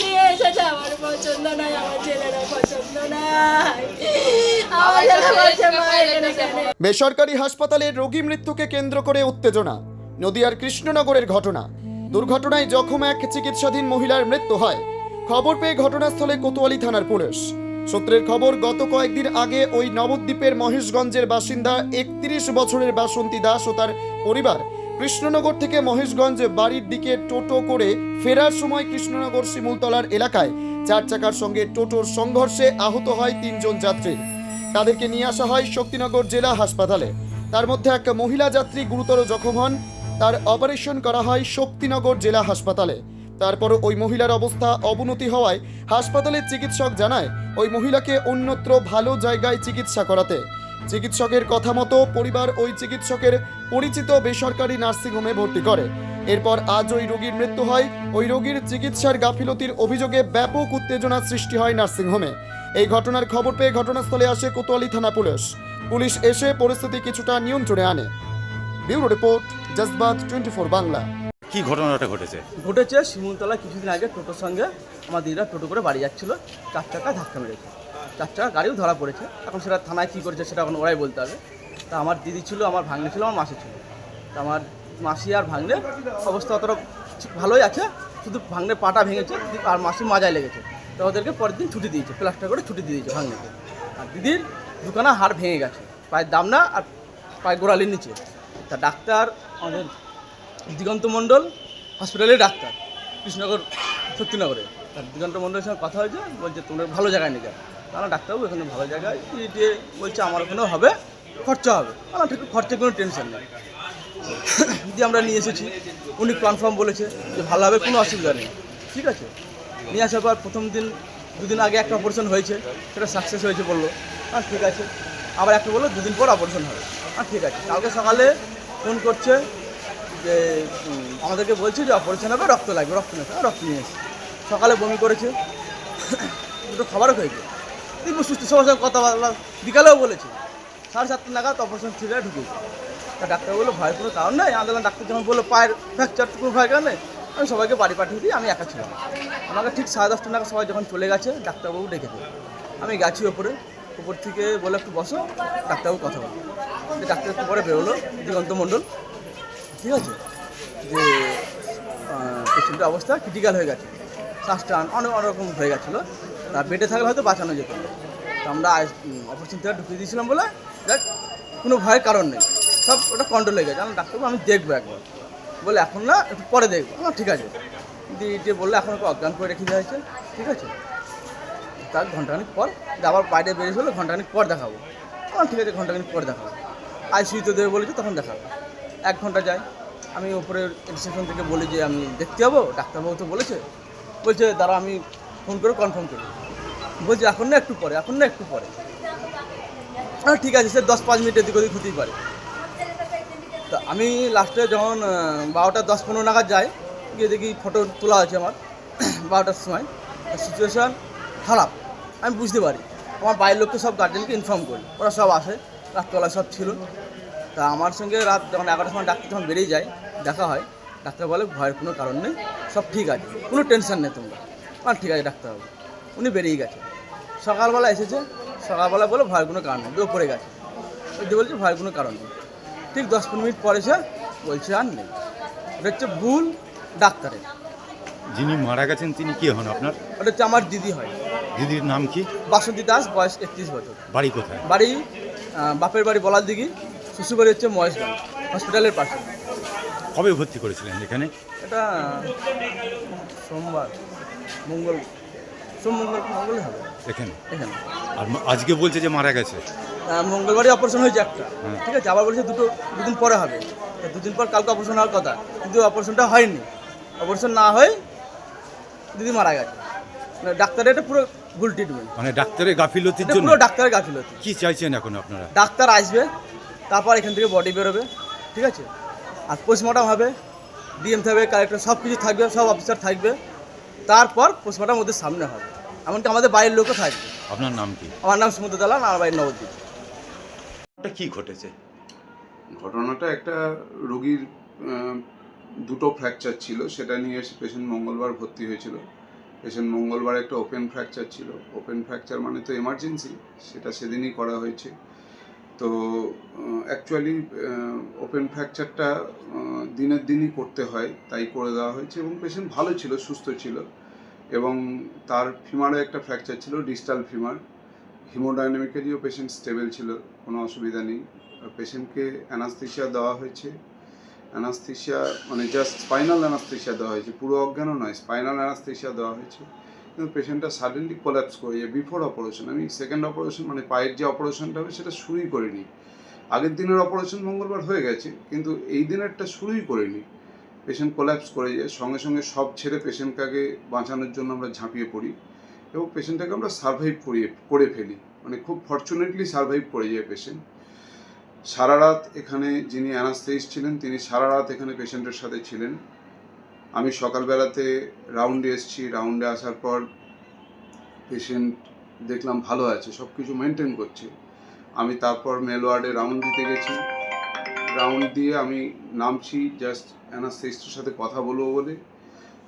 নিয়ে এসেছে, আমার পছন্দ নয়, আমার ছেলেরও পছন্দ নাই, আমার ছেলে বলছে মা এখানে কেন? বেসরকারি হাসপাতালের রোগী মৃত্যুকে কেন্দ্র করে উত্তেজনা। নদিয়ার কৃষ্ণনগরের ঘটনা। দুর্ঘটনায় জখম এক চিকিৎসাধীন মহিলার মৃত্যু হয়। খবর পেয়ে ঘটনাস্থলে কোতোয়ালি থানার পুলিশ। সূত্রের খবর, গত কয়েকদিন আগে ওই নবদ্বীপের মহেশগঞ্জের বাসিন্দা 31 বছরের বাসন্তী দাস ও তার পরিবার কৃষ্ণনগর থেকে মহেশগঞ্জ বাড়ির দিকে টোটো করে ফেরার সময় কৃষ্ণনগর শিমুলতলার এলাকায় 4 চাকার সঙ্গে টোটোর সংঘর্ষে আহত হয় 3 জন যাত্রী। তাদেরকে নিয়ে আসা হয় শক্তিনগর জেলা হাসপাতালে। তার মধ্যে এক মহিলা যাত্রী গুরুতর জখম হন। তার অপারেশন করা হয় শক্তিনগর জেলা হাসপাতালে। তারপর ওই মহিলার অবস্থা অবনতি হওয়ায় হাসপাতালের চিকিৎসক জানায় ওই মহিলাকে অন্যত্র ভালো জায়গায় চিকিৎসা করাতে। চিকিৎসকের কথা মতো পরিবার ওই চিকিৎসকের পরিচিত বেসরকারি নার্সিংহোমে ভর্তি করে। এরপর আজ ওই রোগীর মৃত্যু হয়। ওই রোগীর চিকিৎসার গাফিলতির অভিযোগে ব্যাপক উত্তেজনা সৃষ্টি হয় নার্সিংহোমে। এই ঘটনার খবর পেয়ে ঘটনাস্থলে আসে কোতোয়ালি থানা পুলিশ। পুলিশ এসে পরিস্থিতি কিছুটা নিয়ন্ত্রণে আনে। Bureau report, জজবাত 24 Bangla. কি ঘটনাটা ঘটেছে? ঘটেছে শিমুলতলা কিছুদিন আগে টোটোর সঙ্গে আমার দিদিরা টোটো করে বাড়ি যাচ্ছিলো, 4 চাকা ধাক্কা মেরেছে। 4 চাকা গাড়িও ধরা পড়েছে। এখন সেটা থানায় কী করেছে সেটা এখন ওরাই বলতে হবে। তা আমার দিদি ছিল, আমার ভাগ্নে ছিল, আমার মাসি ছিল। তা আমার মাসি আর ভাগ্নের অবস্থা অতটা ভালোই আছে, শুধু ভাগ্নের পাটা ভেঙেছে আর মাসি মাজায় লেগেছে। তা ওদেরকে পরের দিন ছুটি দিয়েছে, প্লাস্টার করে ছুটি দিয়ে দিয়েছে ভাগ্নেকে। আর দিদির দুখানা হাড় ভেঙে গেছে, পায়ের দামনা আর পায়ের গোড়ালির নিচে। তা ডাক্তার আমাদের দিগন্ত মণ্ডল হসপিটালের ডাক্তার, কৃষ্ণনগর শক্তিনগরে। তার দিগন্ত মণ্ডলের সঙ্গে কথা হয়েছে, বলছে তোমরা ভালো জায়গায় নিয়ে যাও। তারা ডাক্তারবাবু এখানে ভালো জায়গায় দিয়ে বলছে আমার ওখানেও হবে, খরচা হবে। আমার ঠিক খরচে কোনো টেনশন নেই। দিয়ে আমরা নিয়ে এসেছি, উনি কনফার্ম বলেছে যে ভালো হবে, কোনো অসুবিধা নেই। ঠিক আছে, নিয়ে আসার পর প্রথম দিন 2 দিন আগে একটা অপারেশন হয়েছে, সেটা সাকসেস হয়েছে বললো। হ্যাঁ ঠিক আছে। আবার একটা বললো 2 দিন পর অপারেশন হবে। হ্যাঁ ঠিক আছে। কালকে সকালে ফোন করছে যে আমাদেরকে বলছে যে অপারেশন হবে, রক্ত লাগবে, রক্ত নেই, রক্ত নিয়ে এসে সকালে বমি করেছে, দুটো খাবারও খেয়েছে, দেখবো সুস্থ। সবার সঙ্গে কথা বলা, বিকালেও বলেছে 7:30 নাগাদ অপারেশন থিয়েটারে ঢুকেছে। তা ডাক্তার বললো ভয়ের কোনো কারণ নেই। আমাদের ডাক্তার যখন বললো পায়ের ফ্র্যাকচার, কোনো ভয় কারণ নেই, আমি সবাইকে বাড়ি পাঠিয়ে দিই, আমি একা ছিলাম। আমাকে ঠিক 10:30 নাগাদ সবাই যখন চলে গেছে ডাক্তারবাবু ডেকে দেয়। আমি গেছি উপর থেকে বলে একটু বসো, ডাক্তারবাবু কথা বলো। ডাক্তার একটু পরে বেরোলো দিগন্ত মণ্ডল, ঠিক আছে, যে পেশেন্টের অবস্থা ক্রিটিক্যাল হয়ে গেছে, শ্বাসটা অনেক রকম হয়ে গেছিলো, তা বেডে থাকলে হয়তো বাঁচানো যেত। তো আমরা অপারেশন থিয়েটার ঢুকিয়ে দিয়েছিলাম বলে দেখ কোনো ভয়ের কারণ নেই, সব ওটা কন্ট্রোল হয়ে গেছে। আমার ডাক্তারবাবু আমি দেখবো একবার, বলে এখন না, একটু পরে দেখবো। আমার ঠিক আছে। দিয়ে বললে এখন ওকে অজ্ঞান করে রেখে দেওয়া হয়েছে, ঠিক আছে। তার ঘন্টাখানিক পর আবার বাইরে বেরিয়ে হলে ঘন্টাখানিক পর দেখাবো। আমার ঠিক আছে, ঘন্টাখানিক পর দেখাবো। আইসিইউতে দেবে বলেছে, তখন দেখাবো। 1 ঘন্টা যায়। আমি ওপরের রিসেপশন থেকে বলি যে আমি দেখতে যাবো, ডাক্তারবাবু তো বলছে দাঁড়া আমি ফোন করে কনফার্ম করি। বলছে এখন না একটু পরে, এখন না একটু পরে। হ্যাঁ ঠিক আছে, সে 10-5 মিনিট এদিক ওদিক হতেই পারে। তা আমি লাস্টে যখন 12টা 10-15 নাগাদ যাই, গিয়ে দেখি ফটো তোলা আছে আমার 12টার সময়। সিচুয়েশান খারাপ আমি বুঝতে পারি। আমার বাইরের লোককে সব গার্জেনকে ইনফর্ম করি, ওরা সব আসে, রাত্রবেলা সব ছিল। তা আমার সঙ্গে রাত যখন 11টার সময় ডাক্তার যখন বেরিয়ে যায়, দেখা হয়, ডাক্তার বলে ভয়ের কোনো কারণ নেই, সব ঠিক আছে, কোনো টেনশন নেই তোমরা। আর ঠিক আছে ডাক্তারবাবু, উনি বেরিয়ে গেছে। সকালবেলা এসেছে, সকালবেলা বলে ভয়ের কোনো কারণ নেই, পড়ে গেছে। ওই বলছে ভয়ের কোনো কারণ নেই। ঠিক 10-15 মিনিট পরে এসে বলছে আর নেই। ওটা হচ্ছে ভুল ডাক্তারের। যিনি মারা গেছেন তিনি কি হন আপনার? ওটা হচ্ছে আমার দিদি হয়। দিদির নাম কি? বাসন্তী দাস, বয়স 31 বছর। বাড়ি কোথায়? বাড়ি বাপের বাড়ি বলার দিঘি, শ্বশুরবাড়ি হচ্ছে মহেশগঞ্জ হসপিটালের পাশে। কবে ভর্তি করেছিলেন এখানে? এটা সোমবার, মঙ্গল হবে এখানে। এখানে। আর আজকে বলছে যে মারা গেছে। মঙ্গলবারই অপারেশন হয়েছে একটা, হ্যাঁ। ঠিক আছে। আবার বলছে 2 দিন পরে হবে। 2 দিন পর কালকে অপারেশন হওয়ার কথা, কিন্তু অপারেশনটা হয়নি। অপারেশন না হয়ে দিদি মারা গেছে। ডাক্তারের এটা পুরো ভুল ট্রিটমেন্ট, মানে ডাক্তারের গাফিলতির জন্য। পুরো ডাক্তারের গাফিলতি। কি চাইছেন এখন আপনারা? ডাক্তার আসবে, তারপর এখান থেকে বডি বেরোবে, ঠিক আছে। আর পোস্টমর্টম হবে, ডিএম থাকবে, কালেক্টর সব কিছু থাকবে, সব অফিসার থাকবে। তারপর পোস্টমর্টম ওদের সামনে হবে, এমনকি আমাদের বাইরের লোকও থাকবে। আপনার নাম কি? আমার নাম সমুদ্র দালাল, আমার বাড়ি নবদ্বীপ। ওটা কি ঘটেছে? ঘটনাটা একটা রোগীর 2টো ফ্র্যাকচার ছিল, সেটা নিয়ে এসে পেশেন্ট মঙ্গলবার ভর্তি হয়েছিল। পেশেন্ট মঙ্গলবার একটা ওপেন ফ্র্যাকচার ছিল। ওপেন ফ্র্যাকচার মানে তো এমার্জেন্সি, সেটা সেদিনই করা হয়েছে। তো অ্যাকচুয়ালি ওপেন ফ্র্যাকচারটা দিনের দিনই করতে হয়, তাই করে দেওয়া হয়েছে এবং পেশেন্ট ভালো ছিল, সুস্থ ছিল এবং তার ফিমারে একটা ফ্র্যাকচার ছিল, ডিস্টাল ফিমার। হিমোডাইনামিক্যালিও পেশেন্ট স্টেবল ছিল, কোনো অসুবিধা নেই। পেশেন্টকে অ্যানাস্থেশিয়া দেওয়া হয়েছে। অ্যানাস্থেশিয়া মানে জাস্ট স্পাইনাল অ্যানাস্থেশিয়া দেওয়া হয়েছে, পুরো অজ্ঞানও নয়, স্পাইনাল অ্যানাস্থেশিয়া দেওয়া হয়েছে। কিন্তু পেশেন্টটা সাডেনলি কোল্যাপস করে যায় বিফোর অপারেশন। আমি সেকেন্ড অপারেশন মানে পায়ের যে অপারেশনটা হবে সেটা শুরুই করিনি। আগের দিনের অপারেশন মঙ্গলবার হয়ে গেছে, কিন্তু এই দিনেরটা শুরুই করিনি। পেশেন্ট কোল্যাপস করে যায়, সঙ্গে সঙ্গে সব ছেড়ে পেশেন্টটাকে বাঁচানোর জন্য আমরা ঝাঁপিয়ে পড়ি এবং পেশেন্টটাকে আমরা সারভাইভ করে ফেলি, মানে খুব ফর্চুনেটলি সারভাইভ করে যায় পেশেন্ট। সারা রাত এখানে যিনি অ্যানাস্থেটিস্ট ছিলেন তিনি সারা রাত এখানে পেশেন্টের সাথে ছিলেন। আমি সকালবেলাতে রাউন্ডে এসেছি, রাউন্ডে আসার পর পেশেন্ট দেখলাম ভালো আছে, সব কিছু মেনটেন করছে। আমি তারপর মেল ওয়ার্ডে রাউন্ড দিতে গেছি। রাউন্ড দিয়ে আমি নামছি জাস্ট অ্যানাস্থেটিস্টের সাথে কথা বলবো বলে।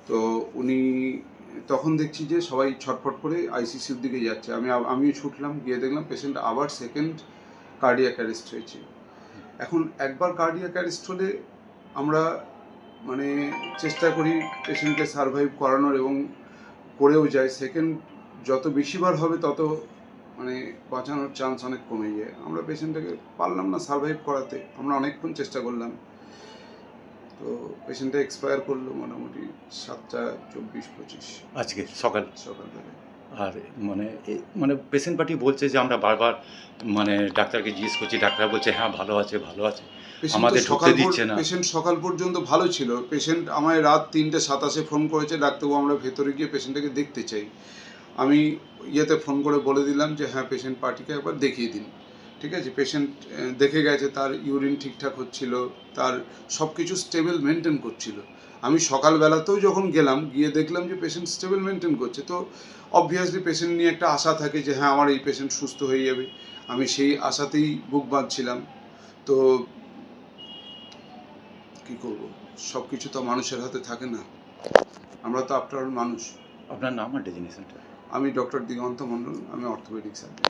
তো উনি তখন দেখছি যে সবাই ছটফট করে আইসিসিউর দিকে যাচ্ছে। আমিও ছুটলাম, গিয়ে দেখলাম পেশেন্ট আবার সেকেন্ড কার্ডিয়াক অ্যারেস্ট হয়েছে। এখন একবার কার্ডিয়াক অ্যারেস্ট হলে আমরা মানে চেষ্টা করি পেশেন্টকে সারভাইভ করানোর এবং করেও যায়। সেকেন্ড যত বেশিবার হবে তত মানে বাঁচানোর চান্স অনেক কমে যায়। আমরা পেশেন্টটাকে পারলাম না সারভাইভ করাতে, আমরা অনেকক্ষণ চেষ্টা করলাম। তো পেশেন্টটা এক্সপায়ার করলো মোটামুটি 7:24-25 আজকে সকালবেলা। আর মানে পেশেন্ট পার্টি বলছে যে আমরা বারবার মানে ডাক্তারকে জিজ্ঞেস করছি, ডাক্তার বলছে হ্যাঁ ভালো আছে ভালো আছে, আমাদের ঢুকতে দিচ্ছে না। পেশেন্ট সকাল পর্যন্ত ভালো ছিল। পেশেন্ট আমায় রাত 3:27 ফোন করেছে, ডাক্তারবাবু আমরা ভেতরে গিয়ে পেশেন্টটাকে দেখতে চাই। আমি ফোন করে বলে দিলাম যে হ্যাঁ পেশেন্ট পার্টিকে একবার দেখিয়ে দিন। ঠিক আছে, পেশেন্ট দেখে গেছে, তার ইউরিন ঠিকঠাক হচ্ছিল, তার সব কিছু স্টেবল মেনটেন করছিল। আমি সকালবেলাতেও যখন গেলাম, গিয়ে দেখলাম যে পেশেন্ট স্টেবল মেনটেন করছে। তো অবভিয়াসলি পেশেন্ট নিয়ে একটা আশা থাকে যে হ্যাঁ আমার এই পেশেন্ট সুস্থ হয়ে যাবে। আমি সেই আশাতেই বুক বাঁধছিলাম। তো কী করব, সব কিছু তো মানুষের হাতে থাকে না, আমরা তো আফটার অল মানুষ। আপনার নাম আর ডেজিনেশনটা? আমি ডক্টর দিগন্ত মণ্ডল, আমি অর্থোপেডিক সার্জন।